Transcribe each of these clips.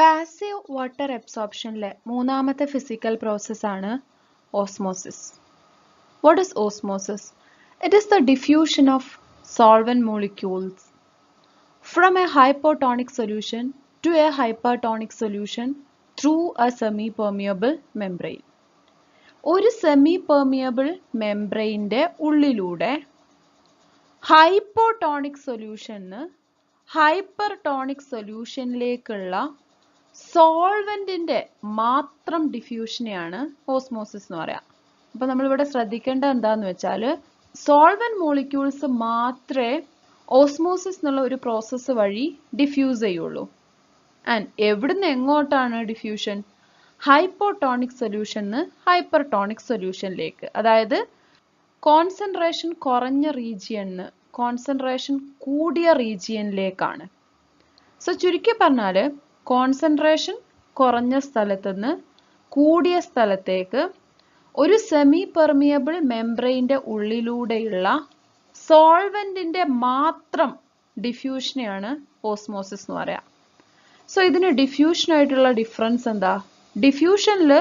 Passive water അബ്സോർപ്ഷനിലെ മൂന്നാമത്തെ physical പ്രോസസ്സാണ് osmosis. What is osmosis? It is the diffusion of solvent molecules from a hypotonic solution to a hypertonic solution through a semi-permeable membrane. ഒരു semi-permeable മെംബ്രെയിൻ്റെ ഉള്ളിലൂടെ hypotonic സൊല്യൂഷന് hypertonic സൊല്യൂഷനിലേക്കുള്ള സോൾവെന്റിന്റെ മാത്രം ഡിഫ്യൂഷനെയാണ് osmosis എന്ന് പറയാം. അപ്പൊ നമ്മളിവിടെ ശ്രദ്ധിക്കേണ്ടത് എന്താന്ന് വെച്ചാൽ സോൾവെന്റ് മോളിക്യൂൾസ് മാത്രമേ ഓസ്മോസിസ് എന്നുള്ള ഒരു പ്രോസസ്സ് വഴി ഡിഫ്യൂസ് ചെയ്യുള്ളൂ. ആൻഡ് എവിടുന്ന് എങ്ങോട്ടാണ് ഡിഫ്യൂഷൻ? ഹൈപ്പോട്ടോണിക് സൊല്യൂഷന് ഹൈപ്പർടോണിക് സൊല്യൂഷനിലേക്ക്, അതായത് കോൺസെൻട്രേഷൻ കുറഞ്ഞ റീജിയന് കോൺസെൻട്രേഷൻ കൂടിയ റീജിയനിലേക്കാണ്. സോ ചുരുക്കി പറഞ്ഞാൽ കോൺസെൻട്രേഷൻ കുറഞ്ഞ സ്ഥലത്തുനിന്ന് കൂടിയ സ്ഥലത്തേക്ക് ഒരു സെമി പെർമിയബിൾ മെംബ്രെയിൻ്റെ ഉള്ളിലൂടെയുള്ള സോൾവെന്റിന്റെ മാത്രം ഡിഫ്യൂഷനെയാണ് ഓസ്മോസിസ് എന്ന് പറയാം. സോ ഇതിന് ഡിഫ്യൂഷനായിട്ടുള്ള ഡിഫറൻസ് എന്താ? ഡിഫ്യൂഷനിൽ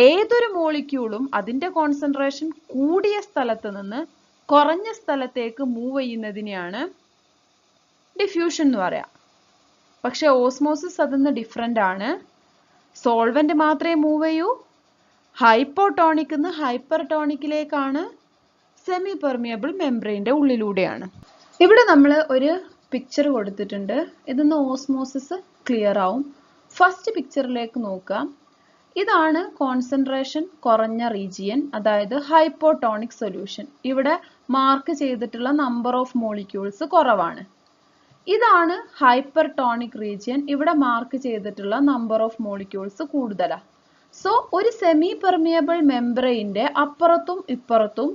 ഏതൊരു മോളിക്യൂളും അതിന്റെ കോൺസെൻട്രേഷൻ കൂടിയ സ്ഥലത്ത് നിന്ന് കുറഞ്ഞ സ്ഥലത്തേക്ക് മൂവ് ചെയ്യുന്നതിനെയാണ് ഡിഫ്യൂഷൻ എന്ന് പറയാം. പക്ഷെ ഓസ്മോസിസ് അതിന്ന് ഡിഫറെൻ്റ് ആണ്. സോൾവെന്റ് മാത്രമേ മൂവ് ചെയ്യൂ. ഹൈപ്പോട്ടോണിക് നിന്ന് ഹൈപ്പർടോണിക്കിലേക്കാണ്. Semi permeable മെംബ്രെയിൻ്റെ ഉള്ളിലൂടെയാണ്. ഇവിടെ നമ്മൾ ഒരു പിക്ചർ കൊടുത്തിട്ടുണ്ട്. ഇതിന്ന് ഓസ്മോസിസ് ക്ലിയർ ആവും. ഫസ്റ്റ് പിക്ചറിലേക്ക് നോക്കാം. ഇതാണ് കോൺസെൻട്രേഷൻ കുറഞ്ഞ റീജിയൻ, അതായത് ഹൈപ്പോട്ടോണിക് സൊല്യൂഷൻ. ഇവിടെ മാർക്ക് ചെയ്തിട്ടുള്ള നമ്പർ ഓഫ് മോളിക്യൂൾസ് കുറവാണ്. ഇതാണ് ഹൈപ്പർടോണിക് റീജിയൻ. ഇവിടെ മാർക്ക് ചെയ്തിട്ടുള്ള നമ്പർ ഓഫ് മോളിക്യൂൾസ് കൂടുതലാണ്. സോ ഒരു സെമി പെർമിയബിൾ മെംബ്രെയിൻ്റെ അപ്പുറത്തും ഇപ്പുറത്തും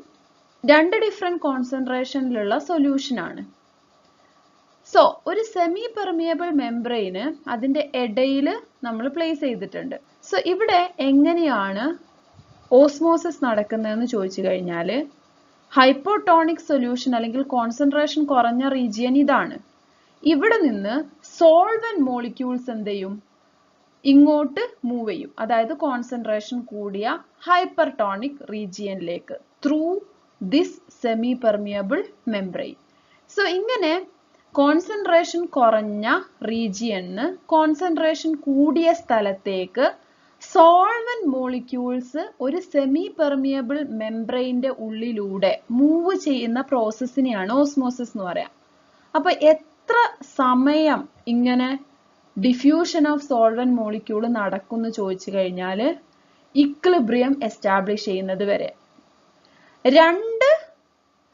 രണ്ട് ഡിഫറെന്റ് കോൺസെൻട്രേഷനിലുള്ള സൊല്യൂഷൻ ആണ്. സോ ഒരു സെമി പെർമിയബിൾ മെംബ്രെയിന് അതിന്റെ ഇടയിൽ നമ്മൾ പ്ലേസ് ചെയ്തിട്ടുണ്ട്. സോ ഇവിടെ എങ്ങനെയാണ് ഓസ്മോസിസ് നടക്കുന്നതെന്ന് ചോദിച്ചു കഴിഞ്ഞാൽ ഹൈപ്പോട്ടോണിക് സൊല്യൂഷൻ അല്ലെങ്കിൽ കോൺസെൻട്രേഷൻ കുറഞ്ഞ റീജിയൻ ഇതാണ്. ഇവിടെ നിന്ന് സോൾവെന്റ് മോളിക്യൂൾസ് എന്ത് ചെയ്യും? ഇങ്ങോട്ട് മൂവ് ചെയ്യും, അതായത് കോൺസെൻട്രേഷൻ കൂടിയ ഹൈപ്പർടോണിക് റീജിയനിലേക്ക് through this semi permeable membrane. So ഇങ്ങനെ കോൺസെൻട്രേഷൻ കുറഞ്ഞ റീജിയന് കോൺസെൻട്രേഷൻ കൂടിയ സ്ഥലത്തേക്ക് സോൾവെന്റ് മോളിക്യൂൾസ് ഒരു സെമി പെർമിയബിൾ മെംബ്രെയിൻ്റെ ഉള്ളിലൂടെ മൂവ് ചെയ്യുന്ന പ്രോസസ്സിനെയാണ് ഓസ്മോസിസ് എന്ന് പറയാം. അപ്പൊ എത്ര സമയം ഇങ്ങനെ ഡിഫ്യൂഷൻ ഓഫ് സോൾവെന്റ് മോളിക്യൂൾ നടക്കുമെന്ന് ചോദിച്ചു കഴിഞ്ഞാൽ ഇക്വിലിബ്രിയം എസ്റ്റാബ്ലിഷ് ചെയ്യുന്നത് വരെ. രണ്ട്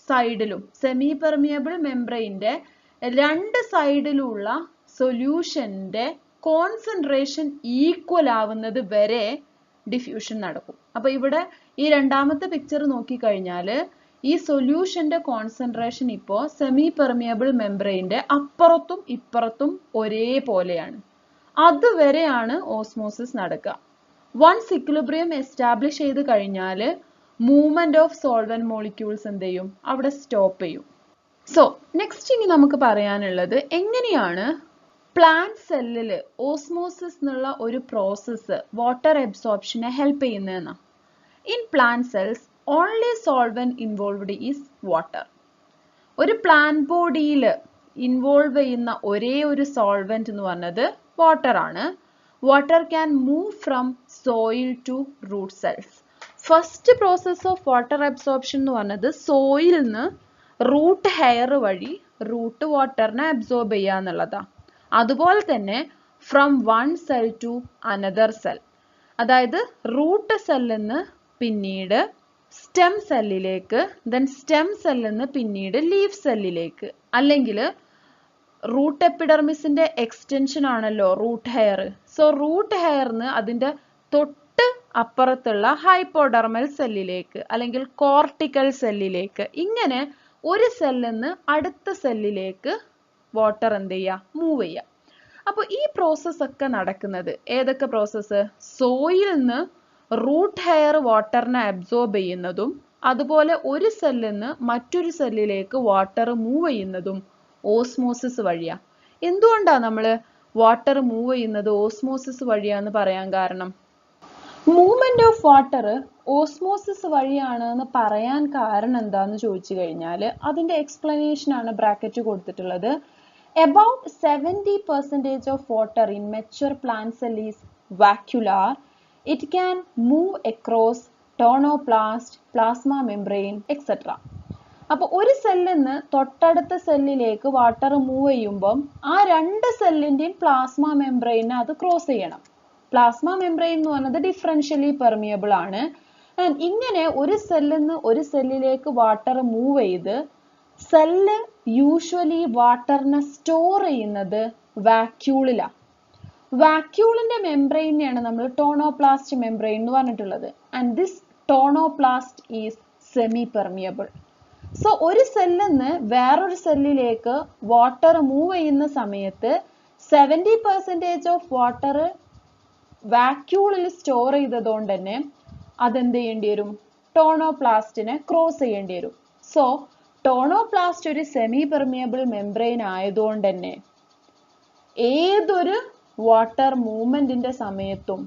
സൈഡിലും സെമി പെർമിയബിൾ മെംബ്രെയിൻ്റെ രണ്ട് സൈഡിലുള്ള സൊല്യൂഷന്റെ കോൺസെൻട്രേഷൻ ഈക്വൽ ആവുന്നത് വരെ ഡിഫ്യൂഷൻ നടക്കും. അപ്പൊ ഇവിടെ ഈ രണ്ടാമത്തെ പിക്ചർ നോക്കിക്കഴിഞ്ഞാൽ ഈ സൊല്യൂഷന്റെ കോൺസെൻട്രേഷൻ ഇപ്പോൾ സെമി പെർമിയബിൾ മെംബ്രെയിൻ്റെ അപ്പുറത്തും ഇപ്പുറത്തും ഒരേപോലെയാണ്. അതുവരെയാണ് ഓസ്മോസിസ് നടക്കുക. വൺസ് ഇക്വിലിബ്രിയം എസ്റ്റാബ്ലിഷ് ചെയ്ത് കഴിഞ്ഞാൽ മൂവ്മെന്റ് ഓഫ് സോൾവെന്റ് മോളിക്യൂൾസ് എന്ത് ചെയ്യും? അവിടെ സ്റ്റോപ്പ് ചെയ്യും. സോ നെക്സ്റ്റ് ഇനി നമുക്ക് പറയാനുള്ളത് എങ്ങനെയാണ് പ്ലാന്റ് സെല്ലിൽ ഓസ്മോസിസ് എന്നുള്ള ഒരു പ്രോസസ്സ് വാട്ടർ അബ്സോർപ്ഷനെ ഹെൽപ്പ് ചെയ്യുന്നതെന്നാണ്. In plant cells only solvent involved is water. ഒരു പ്ലാന്റ് ബോഡിയിൽ ഇൻവോൾവ് ചെയ്യുന്ന ഒരേ ഒരു സോൾവെന്റ് എന്ന് പറഞ്ഞത് വാട്ടർ ആണ്. Water can move from soil to root cells. First process of water absorption എന്ന് പറഞ്ഞത് സോയിൽ നിന്ന് റൂട്ട് ഹെയർ വഴി റൂട്ട് വാട്ടറിനെ അബ്സോർബ് ചെയ്യുക എന്നുള്ളതാണ്. അതുപോലെ തന്നെ from one cell to another cell, അതായത് റൂട്ട് സെല്ലിൽ നിന്ന് പിന്നീട് സ്റ്റെം സെല്ലിലേക്ക്, ദെൻ സ്റ്റെം സെല്ലിൽ നിന്ന് പിന്നീട് ലീഫ് സെല്ലിലേക്ക്, അല്ലെങ്കിൽ റൂട്ട് എപ്പിഡെർമിസിന്റെ എക്സ്റ്റൻഷൻ ആണല്ലോ റൂട്ട് ഹെയർ. സോ റൂട്ട് ഹെയറിന് അതിന്റെ തൊട്ട് അപ്പുറത്തുള്ള ഹൈപ്പോഡെർമൽ സെല്ലിലേക്ക് അല്ലെങ്കിൽ കോർട്ടിക്കൽ സെല്ലിലേക്ക്, ഇങ്ങനെ ഒരു സെല്ലിൽ നിന്ന് അടുത്ത സെല്ലിലേക്ക് വാട്ടർ എന്ത് ചെയ്യുക? മൂവ് ചെയ്യുക. അപ്പോൾ ഈ പ്രോസസ് ഒക്കെ നടക്കുന്നത് ഏതൊക്കെ പ്രോസസ്സ്? സോയിൽ നിന്ന് റൂട്ട് ഹെയർ വാട്ടറിനെ അബ്സോർബ് ചെയ്യുന്നതും അതുപോലെ ഒരു സെല്ലിൽ നിന്ന് മറ്റൊരു സെല്ലിലേക്ക് വാട്ടർ മൂവ് ചെയ്യുന്നതും ഓസ്മോസിസ് വഴിയാണ്. എന്തുകൊണ്ടാണ് നമ്മൾ വാട്ടർ മൂവ് ചെയ്യുന്നത് ഓസ്മോസിസ് വഴിയാന്ന് പറയാൻ കാരണം? മൂവ്മെന്റ് ഓഫ് വാട്ടർ ഓസ്മോസിസ് വഴിയാണ് എന്ന് പറയാൻ കാരണം എന്താന്ന് ചോദിച്ചു കഴിഞ്ഞാൽ അതിന്റെ എക്സ്പ്ലനേഷൻ ആണ് ബ്രാക്കറ്റ് കൊടുത്തിട്ടുള്ളത്. About 70% of water in mature plant cell is vacuolar. It can move across tonoplast, plasma membrane, etc. അപ്പോൾ ഒരു സെല്ലിൽ നിന്ന് തൊട്ടടുത്ത സെല്ലിലേക്ക് വാട്ടർ മൂവ് ചെയ്യുമ്പം ആ രണ്ട് സെല്ലിന്റെയും പ്ലാസ്മ മെംബ്രെയിനെ അത് ക്രോസ് ചെയ്യണം. പ്ലാസ്മ മെംബ്രെയിൻ എന്ന് പറയുന്നത് ഡിഫറൻഷ്യലി പെർമിയബിൾ ആണ്. ഇങ്ങനെ ഒരു സെല്ലിൽ നിന്ന് ഒരു സെല്ലിലേക്ക് വാട്ടർ മൂവ് ചെയ്ത് സെല്ല് യൂഷ്വലി വാട്ടറിനെ സ്റ്റോർ ചെയ്യുന്നത് വാക്യൂളിലാണ്. വാക്യൂളിന്റെ മെംബ്രെയിനെയാണ് നമ്മൾ ടോണോപ്ലാസ്റ്റ് മെംബ്രെയിൻ എന്ന് പറഞ്ഞിട്ടുള്ളത്. And this tonoplast is semi permeable. So ഒരു സെല്ലിൽ നിന്ന് വേറൊരു സെല്ലിലേക്ക് വാട്ടർ മൂവ് ചെയ്യുന്ന സമയത്ത് 70% ഓഫ് വാട്ടർ വാക്യൂളിൽ സ്റ്റോർ ചെയ്തതുകൊണ്ട് തന്നെ അതെന്ത് ചെയ്യേണ്ടി വരും? ടോണോപ്ലാസ്റ്റിനെ ക്രോസ് ചെയ്യേണ്ടി വരും. സോ ടോണോപ്ലാസ്റ്റ് ഒരു സെമി പെർമിയബിൾ മെംബ്രെയിൻ ആയതുകൊണ്ട് തന്നെ ഏതൊരു വാട്ടർ മൂവ്മെന്റിന്റെ സമയത്തും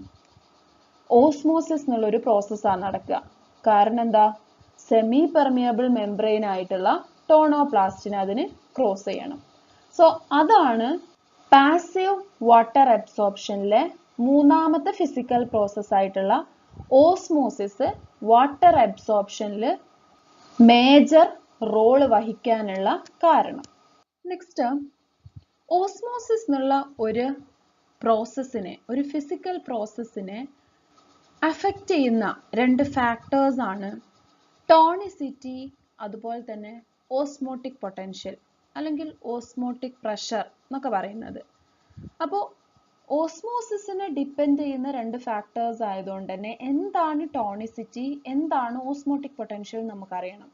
ഓസ്മോസിസ് എന്നുള്ള ഒരു പ്രോസസ്സാണ് നടക്കുക. കാരണം എന്താ? സെമി പെർമിയബിൾ മെംബ്രെയിൻ ആയിട്ടുള്ള ടോണോപ്ലാസ്റ്റിനെ അതിന് ക്രോസ് ചെയ്യണം. സോ അതാണ് പാസീവ് വാട്ടർ അബ്സോർപ്ഷനിലെ മൂന്നാമത്തെ ഫിസിക്കൽ പ്രോസസ് ആയിട്ടുള്ള ഓസ്മോസിസ് വാട്ടർ അബ്സോർപ്ഷനിൽ മേജർ റോള് വഹിക്കാനുള്ള കാരണം. നെക്സ്റ്റ്, ഓസ്മോസിസ് എന്നുള്ള ഒരു പ്രോസസ്സിനെ, ഒരു ഫിസിക്കൽ പ്രോസസ്സിനെ അഫക്റ്റ് ചെയ്യുന്ന രണ്ട് ഫാക്ടേഴ്സ് ആണ് ടോണിസിറ്റി, അതുപോലെ തന്നെ ഓസ്മോട്ടിക് പൊട്ടൻഷ്യൽ അല്ലെങ്കിൽ ഓസ്മോട്ടിക് പ്രഷർ എന്നൊക്കെ പറയുന്നത്. അപ്പോൾ ഓസ്മോസിസിനെ ഡിപ്പെൻഡ് ചെയ്യുന്ന രണ്ട് ഫാക്ടേഴ്സ് ആയതുകൊണ്ട് തന്നെ എന്താണ് ടോണിസിറ്റി, എന്താണ് ഓസ്മോട്ടിക് പൊട്ടൻഷ്യൽ നമുക്കറിയണം.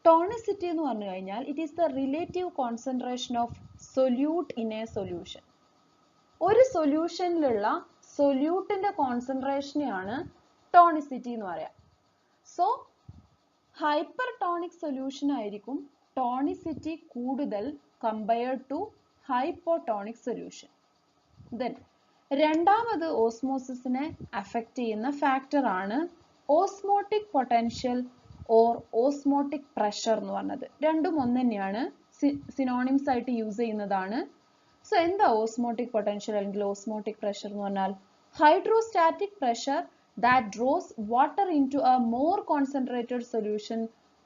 ടോണിസിറ്റി എന്ന് പറഞ്ഞു കഴിഞ്ഞാൽ it is the relative concentration of solute in a solution. ഒരു സൊല്യൂഷനിലുള്ള സൊല്യൂട്ടിന്റെ കോൺസെൻട്രേഷനെയാണ് ടോണിസിറ്റി എന്ന് പറയാം. സോ ഹൈപ്പർ ടോണിക് സൊല്യൂഷൻ ആയിരിക്കും ടോണിസിറ്റി കൂടുതൽ compared to hypotonic solution. Then രണ്ടാമത് ഓസ്മോസിസിനെ അഫക്റ്റ് ചെയ്യുന്ന ഫാക്ടർ ആണ് osmotic potential or osmotic pressure എന്ന് പറഞ്ഞത്. രണ്ടും ഒന്ന് തന്നെയാണ്, സിനോണിംസ് ആയിട്ട് യൂസ് ചെയ്യുന്നതാണ്. സോ എന്താ ഓസ്മോട്ടിക് പൊട്ടൻഷ്യൽ അല്ലെങ്കിൽ ഓസ്മോട്ടിക് പ്രഷർ എന്ന് പറഞ്ഞാൽ? Hydrostatic pressure that draws water into a more concentrated solution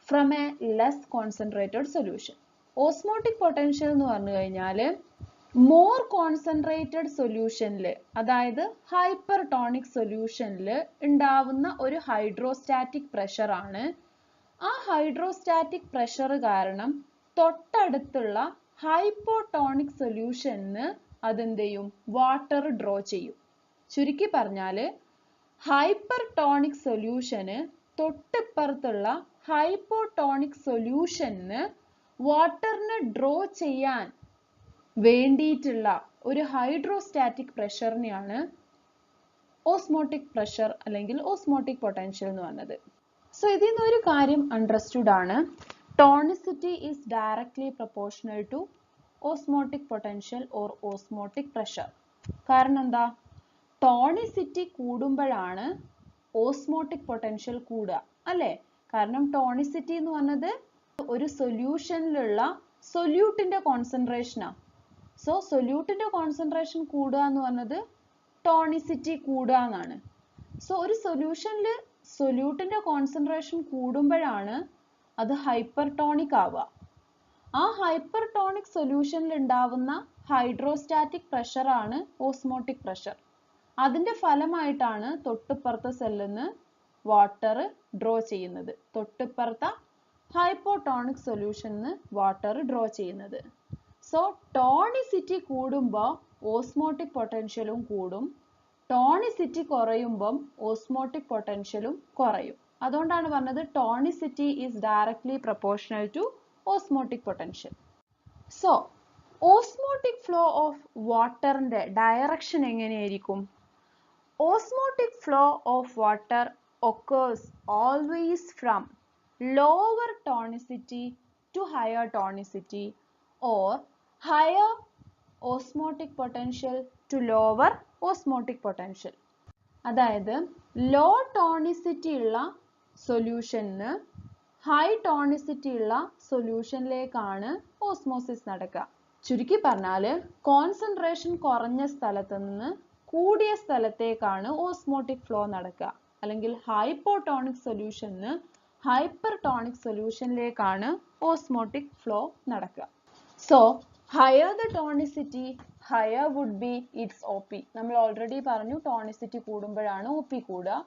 from a less concentrated solution. Osmotic potential എന്ന് പറഞ്ഞു കഴിഞ്ഞാൽ more concentrated solutionൽ, അതായത് ഹൈപ്പർടോണിക് സൊല്യൂഷനിൽ ഉണ്ടാവുന്ന ഒരു ഹൈഡ്രോസ്റ്റാറ്റിക് പ്രഷർ ആണ്. ആ ഹൈഡ്രോസ്റ്റാറ്റിക് പ്രഷർ കാരണം തൊട്ടടുത്തുള്ള ഹൈപ്പോടോണിക് സൊല്യൂഷന് അതെന്ത് ചെയ്യും? വാട്ടർ ഡ്രോ ചെയ്യും. ചുരുക്കി പറഞ്ഞാൽ ഹൈപ്പർടോണിക് സൊല്യൂഷന് തൊട്ടിപ്പുറത്തുള്ള ഹൈപ്പോടോണിക് സൊല്യൂഷന് വാട്ടറിനെ ഡ്രോ ചെയ്യാൻ വേണ്ടിയിട്ടുള്ള ഒരു ഹൈഡ്രോസ്റ്റാറ്റിക് പ്രഷറിനെയാണ് ഓസ്മോട്ടിക് പ്രഷർ അല്ലെങ്കിൽ ഓസ്മോട്ടിക് പൊട്ടൻഷ്യൽ എന്ന് പറഞ്ഞത്. സോ ഇതിൽ നിന്ന് ഒരു കാര്യം അണ്ടർസ്റ്റുഡ് ആണ്, tonicity is directly proportional to osmotic potential or osmotic pressure. കാരണം എന്താ? ടോണിസിറ്റി കൂടുമ്പോഴാണ് ഓസ്മോട്ടിക് പൊട്ടൻഷ്യൽ കൂടുക, അല്ലേ? കാരണം ടോണിസിറ്റി എന്ന് പറഞ്ഞത് ഒരു സൊല്യൂഷനിലുള്ള സൊല്യൂട്ടിന്റെ കോൺസെൻട്രേഷനാണ്. സോ സൊല്യൂട്ടിന്റെ കോൺസെൻട്രേഷൻ കൂടുക എന്ന് പറഞ്ഞത് ടോണിസിറ്റി കൂടുക എന്നാണ്. സോ ഒരു സൊല്യൂഷനിൽ സൊല്യൂട്ടിന്റെ കോൺസെൻട്രേഷൻ കൂടുമ്പോഴാണ് അത് ഹൈപ്പർടോണിക് ആവുക. ആ ഹൈപ്പർടോണിക് സൊല്യൂഷനിൽ ഉണ്ടാവുന്ന ഹൈഡ്രോസ്റ്റാറ്റിക് പ്രഷർ ആണ് ഓസ്മോട്ടിക് പ്രഷർ. അതിന്റെ ഫലമായിട്ടാണ് തൊട്ടിപ്പുറത്തെ സെല്ലിൽ നിന്ന് വാട്ടർ ഡ്രോ ചെയ്യുന്നത്, തൊട്ടിപ്പുറത്തെ ഹൈപ്പോടോണിക് സൊല്യൂഷന് വാട്ടർ ഡ്രോ ചെയ്യുന്നത്. സോ ടോണിസിറ്റി കൂടുമ്പോൾ ഓസ്മോട്ടിക് പൊട്ടൻഷ്യലും കൂടും, ടോണിസിറ്റി കുറയുമ്പം ഓസ്മോട്ടിക് പൊട്ടൻഷ്യലും കുറയും. അതുകൊണ്ടാണ് പറഞ്ഞത് tonicity is directly proportional to osmotic potential. So osmotic flow of വാട്ടറിന്റെ ഡയറക്ഷൻ എങ്ങനെയായിരിക്കും? Osmotic flow of water occurs always from lower tonicity to higher tonicity or higher osmotic potential to lower osmotic potential. അതായത് low tonicity ഉള്ള സൊല്യൂഷന് high tonicity ഉള്ള സൊല്യൂഷനിലേക്കാണ് osmosis നടക്കുക. ചുരുക്കി പറഞ്ഞാൽ concentration കുറഞ്ഞ സ്ഥലത്ത് നിന്ന് കൂടിയ സ്ഥലത്തേക്കാണ് ഓസ്മോട്ടിക് ഫ്ലോ നടക്കുക. അല്ലെങ്കിൽ ഹൈപ്പോടോണിക് സൊല്യൂഷന് ഹൈപ്പർ ടോണിക് സൊല്യൂഷനിലേക്കാണ് ഓസ്മോട്ടിക് ഫ്ലോ നടക്കുക. So higher the tonicity higher would be its O P. നമ്മൾ ഓൾറെഡി പറഞ്ഞു ടോണിസിറ്റി കൂടുമ്പോഴാണ് ഒ പി കൂടുക.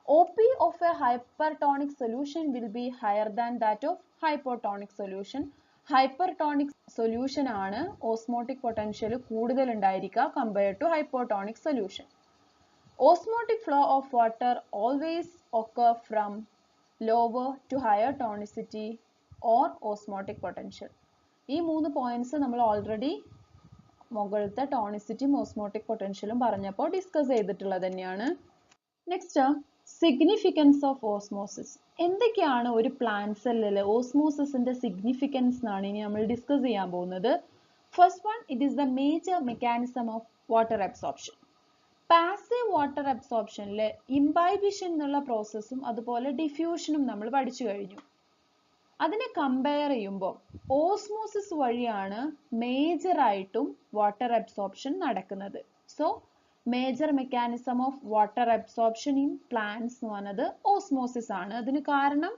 O P of a hypertonic solution will be higher than that of hypotonic solution. Hypertonic solution ആണ് osmotic potential കൂടുതൽ ഉണ്ടായിരിക്കുക compared to hypotonic solution. Osmotic flow of water always occur from lower to higher tonicity or osmotic potential. ഈ 3 points നമ്മൾ already മുകളിലത്തെ ടോണിസിറ്റിയും osmotic പൊട്ടൻഷ്യലും പറഞ്ഞപ്പോൾ discuss ചെയ്തിട്ടുള്ളത് തന്നെയാണ്. Next significance of osmosis. എന്തൊക്കെയാണ് ഒരു പ്ലാന്റ് സെല്ലിൽ ഓസ്മോസിസിന്റെ സിഗ്നിഫിക്കൻസ് എന്നാണ് ഇനി നമ്മൾ ഡിസ്കസ് ചെയ്യാൻ പോകുന്നത്. First one, it is the major mechanism of water absorption. Passive water അബ്സോർപ്ഷനിൽ ഇംബൈബിഷൻ എന്നുള്ള പ്രോസസ്സും അതുപോലെ ഡിഫ്യൂഷനും നമ്മൾ പഠിച്ചു കഴിഞ്ഞു. അതിനെ കമ്പയർ ചെയ്യുമ്പോൾ ഓസ്മോസിസ് വഴിയാണ് മേജർ ആയിട്ടും വാട്ടർ അബ്സോർപ്ഷൻ നടക്കുന്നത്. So major mechanism of water absorption in plants എന്ന് പറഞ്ഞത് ഓസ്മോസിസ് ആണ്. അതിന് കാരണം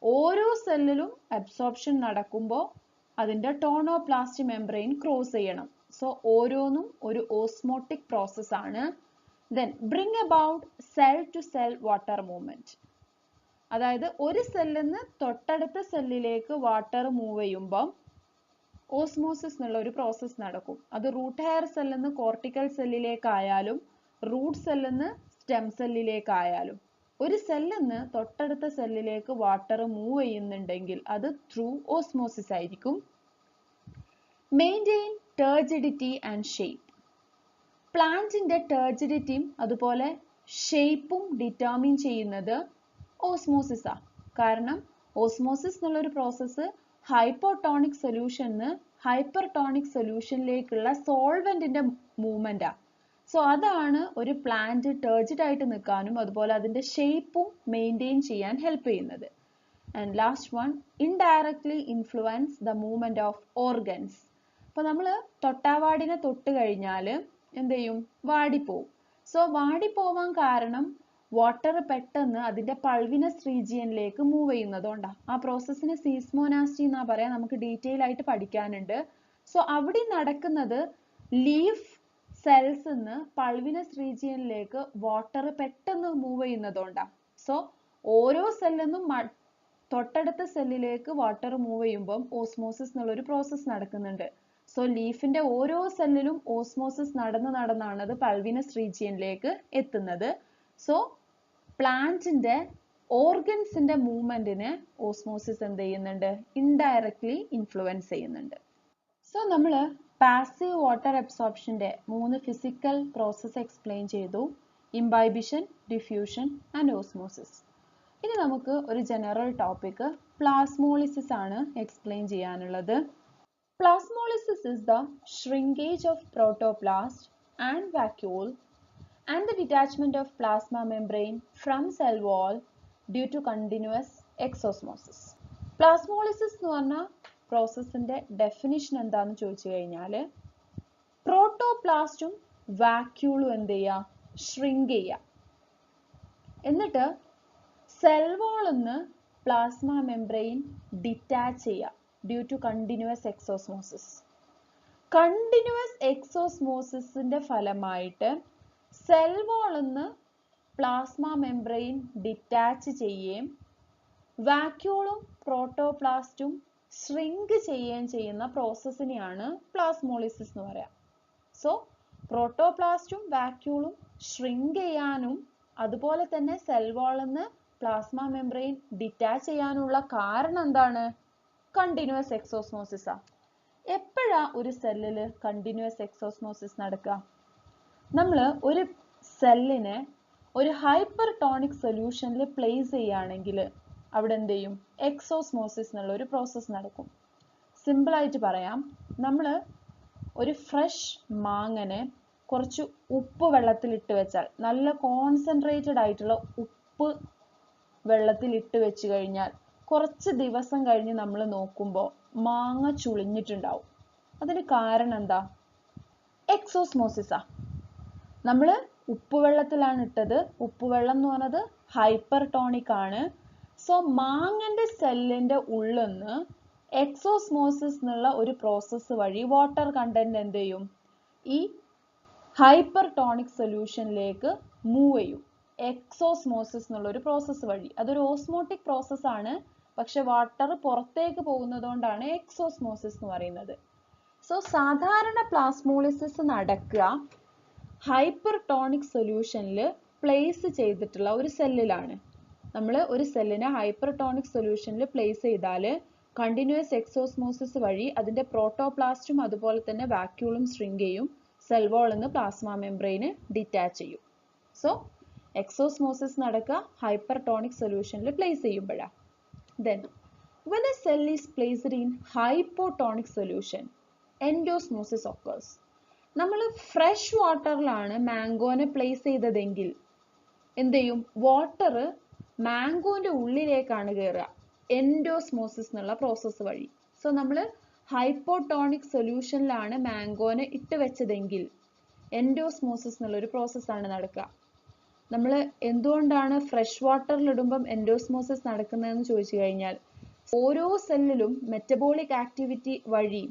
ഓരോ സെല്ലിലും അബ്സോർപ്ഷൻ നടക്കുമ്പോൾ അതിന്റെ ടോണോപ്ലാസ്റ്റ് മെംബ്രെയിൻ ക്രോസ് ചെയ്യണം. സോ ഓരോന്നും ഒരു ഓസ്മോട്ടിക് പ്രോസസ് ആണ്. Then bring about cell to cell water movement. അതായത് ഒരു സെല്ലിൽ നിന്ന് തൊട്ടടുത്ത സെല്ലിലേക്ക് വാട്ടർ മൂവ് ചെയ്യുമ്പോൾ ഓസ്മോസിസ് എന്നുള്ള ഒരു പ്രോസസ് നടക്കും. അത് റൂട്ട് ഹെയർ സെല്ലിൽ നിന്ന് കോർട്ടിക്കൽ സെല്ലിലേക്കായാലും റൂട്ട് സെല്ലിൽ നിന്ന് സ്റ്റെം സെല്ലിലേക്കായാലും ഒരു സെല്ലിൽ നിന്ന് തൊട്ടടുത്ത സെല്ലിലേക്ക് വാട്ടർ മൂവ് ചെയ്യുന്നുണ്ടെങ്കിൽ അത് ത്രൂ ഓസ്മോസിസ് ആയിരിക്കും. Maintain turgidity and shape. പ്ലാന്റിന്റെ ടർജിഡിറ്റിയും അതുപോലെ ഷേപ്പും ഡിറ്റർമിൻ ചെയ്യുന്നത് ഓസ്മോസിസ് ആണ്. കാരണം ഓസ്മോസിസ് എന്നുള്ള ഒരു പ്രോസസ്സ് ഹൈപ്പോടോണിക് സൊല്യൂഷന് ഹൈപ്പർടോണിക് സൊല്യൂഷനിലേക്കുള്ള സോൾവെന്റിന്റെ മൂവ്മെന്റ് ആണ്. സോ അതാണ് ഒരു പ്ലാന്റ് ടർജിഡ് ആയിട്ട് നിൽക്കാനും അതുപോലെ അതിന്റെ ഷേപ്പും മെയിൻറ്റെയിൻ ചെയ്യാൻ ഹെൽപ്പ് ചെയ്യുന്നത്. And last one, indirectly influence the movement of organs. അപ്പൊ നമ്മൾ തൊട്ടാവാടിനെ തൊട്ട് കഴിഞ്ഞാൽ എന്ത് ചെയ്യും? വാടിപ്പോവും. സോ വാടിപ്പോവാൻ കാരണം വാട്ടർ പെട്ടെന്ന് അതിന്റെ പൾവിനസ് റീജിയനിലേക്ക് മൂവ് ചെയ്യുന്നതുകൊണ്ടാണ്. ആ പ്രോസസ്സിന് സീസ്മോനാസ്റ്റി എന്നാ പറയാ. നമുക്ക് ഡീറ്റെയിൽ ആയിട്ട് പഠിക്കാനുണ്ട്. സോ അവിടെ നടക്കുന്നത് ലീഫ് സെൽസ് നിന്ന് പൾവിനസ് റീജിയനിലേക്ക് വാട്ടർ പെട്ടെന്ന് മൂവ് ചെയ്യുന്നതുകൊണ്ടാണ്. സോ ഓരോ സെല്ലിൽ നിന്നും തൊട്ടടുത്ത സെല്ലിലേക്ക് വാട്ടർ മൂവ് ചെയ്യുമ്പോൾ ഓസ്മോസിസ് എന്നുള്ള ഒരു പ്രോസസ് നടക്കുന്നുണ്ട്. സോ ലീഫിന്റെ ഓരോ സെല്ലിലും ഓസ്മോസിസ് നടന്നാണ് അത് പൾവിനസ് റീജിയനിലേക്ക് എത്തുന്നത്. സോ പ്ലാന്റിന്റെ ഓർഗൻസിന്റെ മൂവ്മെന്റിനെ ഓസ്മോസിസ് എന്ത് ചെയ്യുന്നുണ്ട്? ഇൻഡയറക്ട്ലി ഇൻഫ്ലുവൻസ് ചെയ്യുന്നുണ്ട്. സോ നമ്മൾ പാസീവ് വാട്ടർ അബ്സോർപ്ഷന്റെ 3 ഫിസിക്കൽ പ്രോസസ് എക്സ്പ്ലെയിൻ ചെയ്തു. Imbibition, diffusion and osmosis. ഇനി നമുക്ക് ഒരു ജനറൽ ടോപ്പിക് പ്ലാസ്മോളിസിസ് ആണ് എക്സ്പ്ലെയിൻ ചെയ്യാനുള്ളത്. Plasmolysis is the shrinkage of protoplast and vacuole and the detachment of plasma membrane from cell wall due to continuous exosmosis. Plasmolysis എന്ന് പറഞ്ഞ പ്രോസസ്സിന്റെ definition എന്താന്ന് ചോദിച്ചു കഴിഞ്ഞാൽ പ്രോട്ടോപ്ലാസ്റ്റും വാക്യൂളും എന്ത് ചെയ്യുക? ഷ്രിങ്ക് ചെയ്യുക. എന്നിട്ട് സെൽ വാളിൽ നിന്ന് പ്ലാസ്മ മെംബ്രെയിൻ ഡിറ്റാച്ച് ചെയ്യുക due to continuous exosmosis. Continuous exosmosisന്റെ ഫലമായിട്ട് സെൽ വാളിൽ നിന്ന് പ്ലാസ്മ മെംബ്രെയിൻ ഡിറ്റാച്ച് ചെയ്യുകയും വാക്യൂളും പ്രോട്ടോപ്ലാസ്റ്റും ഷ്രിങ്ക് ചെയ്യുകയും ചെയ്യുന്ന പ്രോസസ്സിനെയാണ് പ്ലാസ്മോളിസിസ് എന്ന് പറയാം. സോ പ്രോട്ടോപ്ലാസ്റ്റും വാക്യൂളും ഷ്രിങ്ക് ചെയ്യാനും അതുപോലെ തന്നെ സെൽ വാളിൽ നിന്ന് പ്ലാസ്മ മെംബ്രെയിൻ ഡിറ്റാച്ച് ചെയ്യാനുള്ള കാരണം എന്താണ്? കണ്ടിന്യൂസ് എക്സോസ്മോസിസ്. എപ്പോഴാ ഒരു സെല്ലിൽ കണ്ടിന്യൂസ് എക്സോസ്മോസിസ് നടക്കുക? നമ്മൾ ഒരു സെല്ലിനെ ഒരു ഹൈപ്പർടോണിക് സൊല്യൂഷനിൽ പ്ലേസ് ചെയ്യുകയാണെങ്കിൽ അവിടെ എന്ത് ചെയ്യും? എക്സോസ്മോസിസ് എന്നുള്ള ഒരു പ്രോസസ് നടക്കും. സിമ്പിൾ ആയിട്ട് പറയാം, നമ്മൾ ഒരു ഫ്രഷ് മാങ്ങനെ കുറച്ച് ഉപ്പ് വെള്ളത്തിൽ ഇട്ട് വെച്ചാൽ, നല്ല കോൺസെൻട്രേറ്റഡ് ആയിട്ടുള്ള ഉപ്പ് വെള്ളത്തിൽ ഇട്ട് വെച്ച് കഴിഞ്ഞാൽ കുറച്ച് ദിവസം കഴിഞ്ഞ് നമ്മൾ നോക്കുമ്പോൾ മാങ്ങ ചുളിഞ്ഞിട്ടുണ്ടാവും. അതിന് കാരണം എന്താ? എക്സോസ്മോസിസാ. നമ്മൾ ഉപ്പുവെള്ളത്തിലാണ് ഇട്ടത്. ഉപ്പുവെള്ളം എന്ന് പറയുന്നത് ഹൈപ്പർടോണിക് ആണ്. സോ മാങ്ങന്റെ സെല്ലിന്റെ ഉള്ളിൽ നിന്ന് എക്സോസ്മോസിസ് എന്നുള്ള ഒരു പ്രോസസ്സ് വഴി വാട്ടർ കണ്ടന്റ് എന്ത് ചെയ്യും? ഈ ഹൈപ്പർടോണിക് സൊല്യൂഷനിലേക്ക് മൂവ് ചെയ്യും. എക്സോസ്മോസിസ് എന്നുള്ള ഒരു പ്രോസസ്സ് വഴി. അതൊരു ഓസ്മോട്ടിക് പ്രോസസ് ആണ്, പക്ഷെ വാട്ടർ പുറത്തേക്ക് പോകുന്നതുകൊണ്ടാണ് എക്സോസ്മോസിസ് എന്ന് പറയുന്നത്. സോ സാധാരണ പ്ലാസ്മോളിസിസ് നടക്കുക ഹൈപ്പർടോണിക് സൊല്യൂഷനിൽ പ്ലേസ് ചെയ്തിട്ടുള്ള ഒരു സെല്ലിലാണ്. നമ്മൾ ഒരു സെല്ലിനെ ഹൈപ്പർടോണിക് സൊല്യൂഷനിൽ പ്ലേസ് ചെയ്താൽ കണ്ടിന്യൂസ് എക്സോസ്മോസിസ് വഴി അതിന്റെ പ്രോട്ടോപ്ലാസ്റ്റും അതുപോലെ തന്നെ വാക്യൂളും ഷ്രിങ്ക് ചെയ്യും. സെൽ വാളിൽ നിന്ന് പ്ലാസ്മ മെംബ്രെയിന് ഡിറ്റാച്ച് ചെയ്യും. സോ എക്സോസ്മോസിസ് നടക്കുക ഹൈപ്പർടോണിക് സൊല്യൂഷനിൽ പ്ലേസ് ചെയ്യുമ്പോഴാണ്. Then when a cell is placed in hypotonic solution, endosmosis occurs. നമ്മൾ ഫ്രഷ് വാട്ടറിലാണ് മാംഗോനെ പ്ലേസ് ചെയ്തതെങ്കിൽ എന്ത് ചെയ്യും? വാട്ടർ മാംഗോന്റെ ഉള്ളിലേക്കാണ് കയറുക, എൻഡോസ്മോസിസ് എന്നുള്ള പ്രോസസ്സ് വഴി. സോ നമ്മൾ ഹൈപ്പോട്ടോണിക് സൊല്യൂഷനിലാണ് മാംഗോനെ ഇട്ട് വെച്ചതെങ്കിൽ എൻഡോസ്മോസിസ് എന്നുള്ള ഒരു പ്രോസസ്സാണ് നടക്കുക. നമ്മൾ എന്തുകൊണ്ടാണ് ഫ്രഷ് വാട്ടറിൽ ഇടുമ്പം എൻഡോസ്മോസിസ് നടക്കുന്നതെന്ന് ചോദിച്ചു കഴിഞ്ഞാൽ, ഓരോ സെല്ലിലും മെറ്റബോളിക് ആക്ടിവിറ്റി വഴി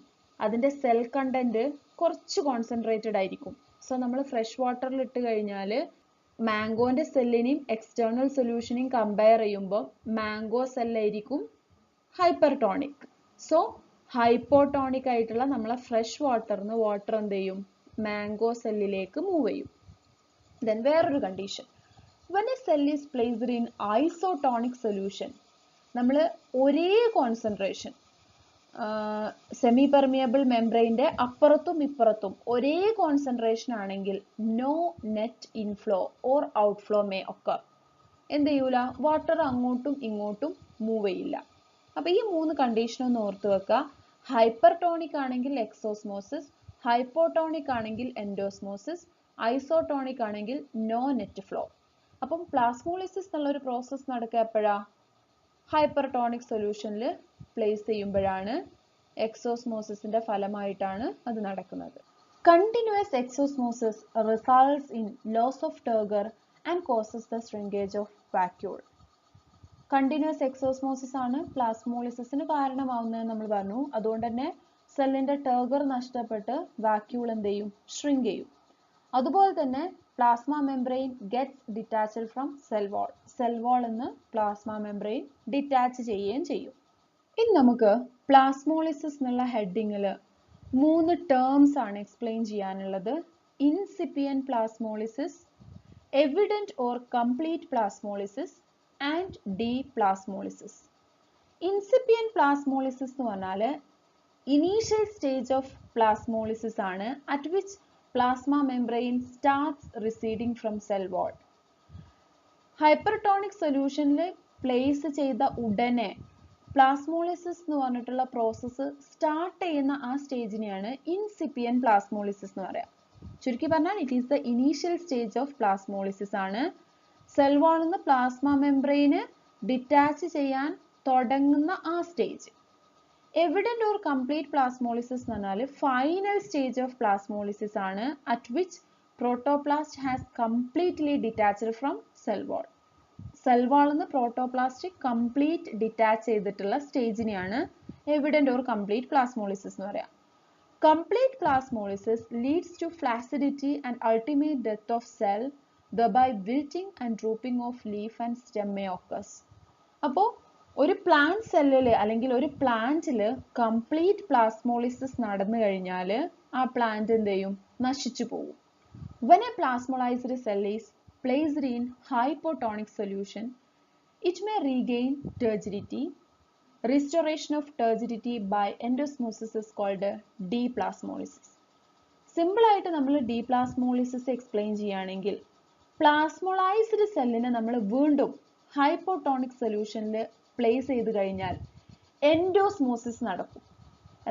അതിന്റെ സെൽ കണ്ടന്റ് കുറച്ച് കോൺസെൻട്രേറ്റഡ് ആയിരിക്കും. സോ നമ്മൾ ഫ്രഷ് വാട്ടറിൽ ഇട്ട് കഴിഞ്ഞാൽ മാംഗോന്റെ സെല്ലിനെയും എക്സ്റ്റേണൽ സൊല്യൂഷനെയും കമ്പയർ ചെയ്യുമ്പോൾ മാംഗോ സെല്ലായിരിക്കും ഹൈപ്പർടോണിക്. സോ ഹൈപ്പോട്ടോണിക് ആയിട്ടുള്ള നമ്മളെ ഫ്രഷ് വാട്ടറിന് വാട്ടർ എന്ത് ചെയ്യും? മാംഗോ സെല്ലിലേക്ക് മൂവ് ചെയ്യും. Then വേറൊരു condition, when a cell is placed in isotonic solution, നമ്മൾ ഒരേ കോൺസെൻട്രേഷൻ സെമി പെർമിയബിൾ മെംബ്രെയിൻ്റെ അപ്പുറത്തും ഇപ്പുറത്തും ഒരേ കോൺസെൻട്രേഷൻ ആണെങ്കിൽ no net inflow or outflow may occur. എന്ത് ചെയ്യൂല? വാട്ടർ അങ്ങോട്ടും ഇങ്ങോട്ടും മൂവ് ചെയ്യില്ല. അപ്പൊ ഈ മൂന്ന് കണ്ടീഷൻ ഒന്ന് ഓർത്ത് വെക്കുക. ഹൈപ്പർടോണിക് ആണെങ്കിൽ എക്സോസ്മോസിസ്, ഹൈപ്പോട്ടോണിക് ആണെങ്കിൽ എൻഡോസ്മോസിസ്, ഐസോട്ടോണിക് ആണെങ്കിൽ നോ നെറ്റ് ഫ്ലോ. അപ്പം പ്ലാസ്മോളിസിസ് എന്നുള്ള ഒരു പ്രോസസ്സ് നടക്കുക എപ്പോഴാ? ഹൈപ്പർടോണിക് സൊല്യൂഷനിൽ പ്ലേസ് ചെയ്യുമ്പോഴാണ്. എക്സോസ്മോസിസിന്റെ ഫലമായിട്ടാണ് അത് നടക്കുന്നത്. Continuous exosmosis results in loss of turgor and causes the shrinkage of vacuole. Continuous exosmosis ആണ് പ്ലാസ്മോളിസിസിന് കാരണമാവുന്നത് നമ്മൾ പറഞ്ഞു. അതുകൊണ്ട് തന്നെ സെല്ലിന്റെ ടർഗർ നഷ്ടപ്പെട്ട് വാക്യൂൾ എന്ത് ചെയ്യും? ഷ്രിങ്ക് ചെയ്യും. അതുപോലെ തന്നെ plasma membrane gets detached from cell wall. Cell വാളിൽ നിന്ന് പ്ലാസ്മ മെംബ്രെയിൻ ഡിറ്റാച്ച് ചെയ്യുകയും ചെയ്യും. ഇനി നമുക്ക് പ്ലാസ്മോളിസിസ് എന്നുള്ള ഹെഡിങ്ങിൽ 3 ടേംസ് ആണ് എക്സ്പ്ലെയിൻ ചെയ്യാനുള്ളത്. ഇൻസിപ്പിയന്റ് പ്ലാസ്മോളിസിസ്, എവിഡന്റ് ഓർ കംപ്ലീറ്റ് പ്ലാസ്മോളിസിസ് ആൻഡ് ഡീപ്ലാസ്മോളിസിസ്. ഇൻസിപ്പിയന്റ് പ്ലാസ്മോളിസിസ് എന്ന് പറഞ്ഞാൽ ഇനീഷ്യൽ സ്റ്റേജ് ഓഫ് പ്ലാസ്മോളിസിസ് ആണ്, at which plasma membrane starts receding from cell wall. Hypertonic സൊല്യൂഷനിൽ പ്ലേസ് ചെയ്ത ഉടനെ പ്ലാസ്മോളിസിസ് എന്ന് പറഞ്ഞിട്ടുള്ള പ്രോസസ്സ് സ്റ്റാർട്ട് ചെയ്യുന്ന ആ സ്റ്റേജിനെയാണ് ഇൻസിപ്പിയന്റ് പ്ലാസ്മോളിസിസ് എന്ന് പറയാം. ചുരുക്കി പറഞ്ഞാൽ it is the initial stage of plasmolysis ആണ്. സെൽ വാളിൽ നിന്ന് പ്ലാസ്മ മെംബ്രെയിന് ഡിറ്റാച്ച് ചെയ്യാൻ തുടങ്ങുന്ന ആ stage. Evident or complete plasmolysis എന്ന് പറഞ്ഞാൽ ഫൈനൽ സ്റ്റേജ് ഓഫ് പ്ലാസ്മോളിസിസ് ആണ്, at which protoplast has completely detached from cell wall. Cell വാളിൽ നിന്ന് പ്രോട്ടോപ്ലാസ്റ്റ് കംപ്ലീറ്റ് ഡിറ്റാച്ച് ചെയ്തിട്ടുള്ള സ്റ്റേജിനെയാണ് എവിഡന്റ് ഓർ കംപ്ലീറ്റ് പ്ലാസ്മോളിസിസ് എന്ന് പറയാം. Complete plasmolysis leads to flaccidity and ultimate death of cell, thereby wilting and drooping of leaf and stem may occur. അപ്പോൾ ഒരു plant സെല്ലിൽ അല്ലെങ്കിൽ ഒരു പ്ലാന്റിൽ കംപ്ലീറ്റ് പ്ലാസ്മോളിസിസ് നടന്നു കഴിഞ്ഞാൽ ആ പ്ലാന്റ് എന്ത് ചെയ്യും? നശിച്ചു പോകും. When a plasmolized cell is placed in hypotonic solution, it may regain turgidity. Restoration of turgidity by endosmosis is called deplasmolysis. Simple ആയിട്ട് നമ്മൾ ഡീപ്ലാസ്മോളിസിസ് എക്സ്പ്ലെയിൻ ചെയ്യുകയാണെങ്കിൽ, പ്ലാസ്മോളൈസ്ഡ് സെല്ലിനെ നമ്മൾ വീണ്ടും ഹൈപ്പോട്ടോണിക് സൊല്യൂഷനിൽ പ്ലേസ് ചെയ്ത് കഴിഞ്ഞാൽ എൻഡോസ്മോസിസ് നടക്കും.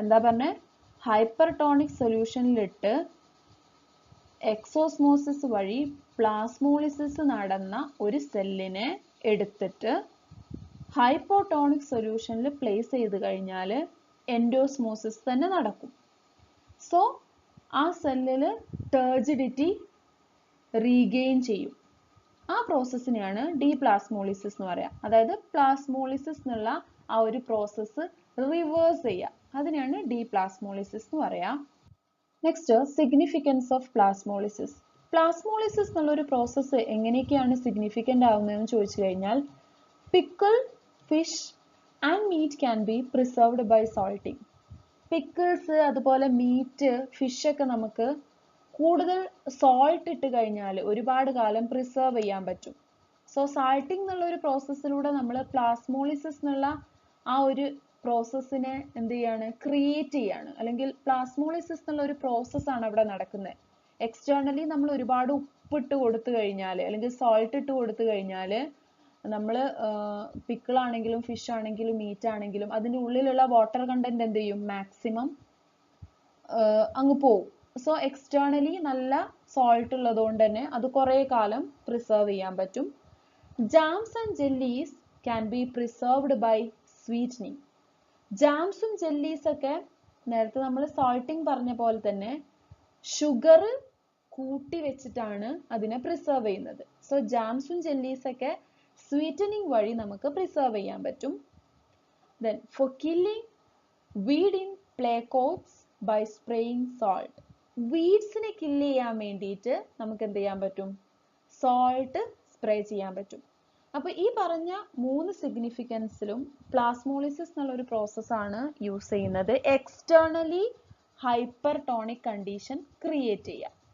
എന്താ പറഞ്ഞേ? ഹൈപ്പർടോണിക് സൊല്യൂഷനിലിട്ട് എക്സോസ്മോസിസ് വഴി പ്ലാസ്മോളിസിസ് നടന്ന ഒരു സെല്ലിനെ എടുത്തിട്ട് ഹൈപ്പോടോണിക് സൊല്യൂഷനിൽ പ്ലേസ് ചെയ്ത് കഴിഞ്ഞാൽ എൻഡോസ്മോസിസ് തന്നെ നടക്കും. സോ ആ സെല്ലിൽ ടേർജിഡിറ്റി റീഗെയിൻ ചെയ്യും. ആ പ്രോസസ്സിനെയാണ് ഡീപ്ലാസ്മോളിസിസ് എന്ന് പറയാം. അതായത് പ്ലാസ്മോളിസിസ് എന്നുള്ള ആ ഒരു പ്രോസസ്സ് റിവേഴ്സ് ചെയ്യുക, അതിനെയാണ് ഡീപ്ലാസ്മോളിസിസ് എന്ന് പറയാം. Next, significance of plasmolysis. Plasmolysis എന്നുള്ള ഒരു പ്രോസസ്സ് എങ്ങനെയൊക്കെയാണ് സിഗ്നിഫിക്കൻ്റ് ആവുന്നതെന്ന് ചോദിച്ചു കഴിഞ്ഞാൽ, pickle, fish and meat can be preserved by salting. Pickles, അതുപോലെ മീറ്റ്, ഫിഷ് ഒക്കെ നമുക്ക് കൂടുതൽ സോൾട്ട് ഇട്ട് കഴിഞ്ഞാൽ ഒരുപാട് കാലം പ്രിസർവ് ചെയ്യാൻ പറ്റും. സോ സാൾട്ടിങ് എന്നുള്ള ഒരു പ്രോസസ്സിലൂടെ നമ്മൾ പ്ലാസ്മോളിസിസ് എന്നുള്ള ആ ഒരു പ്രോസസ്സിനെ എന്ത് ചെയ്യാണ്, ക്രിയേറ്റ് ചെയ്യാണ്. അല്ലെങ്കിൽ പ്ലാസ്മോളിസിസ് എന്നുള്ള ഒരു പ്രോസസ്സാണ് അവിടെ നടക്കുന്നത്. എക്സ്റ്റേർണലി നമ്മൾ ഒരുപാട് ഉപ്പിട്ട് കൊടുത്തു കഴിഞ്ഞാൽ അല്ലെങ്കിൽ സോൾട്ട് ഇട്ട് കൊടുത്തു കഴിഞ്ഞാൽ നമ്മൾ പിക്കിൾ ആണെങ്കിലും ഫിഷ് ആണെങ്കിലും മീറ്റ് ആണെങ്കിലും അതിൻ്റെ ഉള്ളിലുള്ള വാട്ടർ കണ്ടന്റ് എന്ത് ചെയ്യും, മാക്സിമം അങ്ങ് പോവും. സോ എക്സ്റ്റേർണലി നല്ല സോൾട്ട് ഉള്ളത് കൊണ്ട് തന്നെ അത് കുറേ കാലം പ്രിസർവ് ചെയ്യാൻ പറ്റും. Jams and jellies can be preserved by sweetening. ജാംസും ജെല്ലീസ് ഒക്കെ നേരത്തെ നമ്മൾ സോൾട്ടിങ് പറഞ്ഞ പോലെ തന്നെ ഷുഗർ കൂട്ടി വെച്ചിട്ടാണ് അതിനെ പ്രിസർവ് ചെയ്യുന്നത്. സോ ജാംസും ജെല്ലീസ് ഒക്കെ സ്വീറ്റനിങ് വഴി നമുക്ക് പ്രിസർവ് ചെയ്യാൻ പറ്റും. Then for killing weed in clay pots by spraying salt. വീഡ്സിനെ കില്ല് ചെയ്യാൻ വേണ്ടിയിട്ട് നമുക്ക് എന്ത് ചെയ്യാൻ പറ്റും, സോൾട്ട് സ്പ്രേ ചെയ്യാൻ പറ്റും. അപ്പോൾ ഈ പറഞ്ഞ 3 സിഗ്നിഫിക്കൻസിലും പ്ലാസ്മോളിസിസ് എന്നുള്ള ഒരു പ്രോസസ്സാണ് യൂസ് ചെയ്യുന്നത് എക്സ്റ്റേർണലി ഹൈപ്പർടോണിക് കണ്ടീഷൻ ക്രിയേറ്റ് ചെയ്യാം.